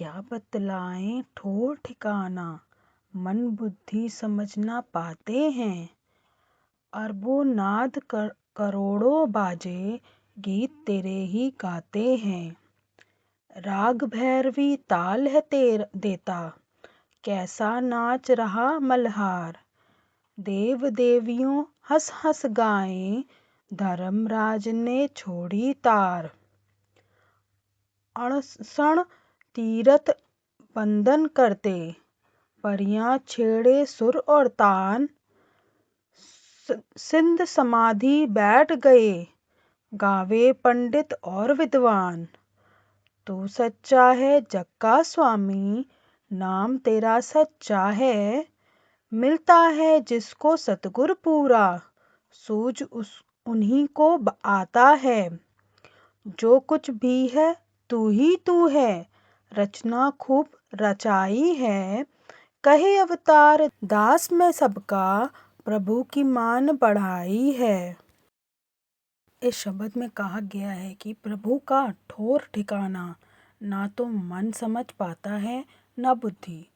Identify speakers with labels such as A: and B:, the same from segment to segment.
A: क्या बतलाएं ठोर ठिकाना, मन बुद्धि समझ ना पाते हैं। अरबों नाद करोड़ों बाजे, गीत तेरे ही गाते हैं। राग भैरवी ताल है देता, कैसा नाच रहा मल्हार। देव देवियों हंस हंस गाएं, धर्मराज ने छोड़ी तार। अणसण तीरथ बंदन करते, परियां छेड़े सुर और तान। सिंध समाधि बैठ गए, गावे पंडित और विद्वान। तू सच्चा है जग का स्वामी, नाम तेरा सच्चा है। मिलता है जिसको सतगुर पूरा, सूझ उन्हीं को आता है। जो कुछ भी है तू ही तू है, रचना खूब रचाई है। कहे अवतार दास में सबका, प्रभु की मान बढ़ाई है। इस शब्द में कहा गया है कि प्रभु का ठोर ठिकाना ना तो मन समझ पाता है ना बुद्धि।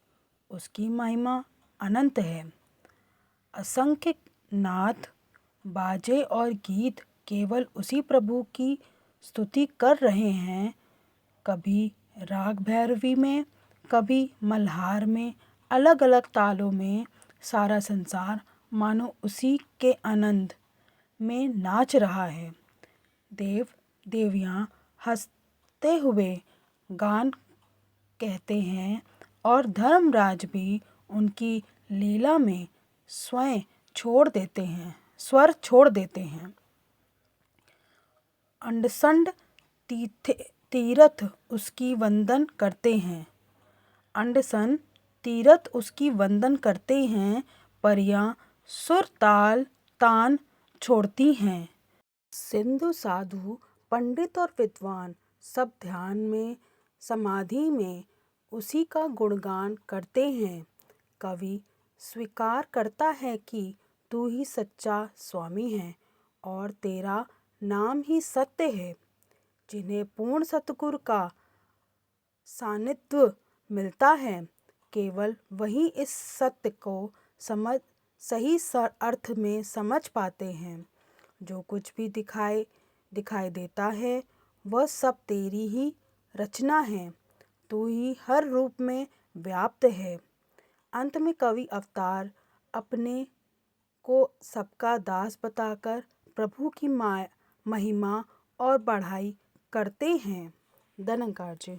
A: उसकी महिमा अनंत है। असंख्य नाद बाजे और गीत केवल उसी प्रभु की स्तुति कर रहे हैं। कभी राग भैरवी में, कभी मल्हार में, अलग अलग तालों में सारा संसार मानो उसी के आनंद में नाच रहा है। देव देवियां हंसते हुए गान कहते हैं और धर्मराज भी उनकी लीला में स्वर छोड़ देते हैं। अंडसंड तीरथ उसकी वंदन करते हैं। अंडसन तीरथ उसकी वंदन करते हैं, परियां सुर ताल तान छोड़ती हैं। सिंधु साधु पंडित और विद्वान सब ध्यान में समाधि में उसी का गुणगान करते हैं। कवि स्वीकार करता है कि तू ही सच्चा स्वामी है और तेरा नाम ही सत्य है। जिन्हें पूर्ण सतगुरु का सानिध्य मिलता है, केवल वही इस सत्य को सही अर्थ में समझ पाते हैं। जो कुछ भी दिखाई देता है वह सब तेरी ही रचना है। तू ही हर रूप में व्याप्त है। अंत में कवि अवतार अपने को सबका दास बताकर प्रभु की महिमा और बढ़ाई करते हैं। धन्यवाद जी।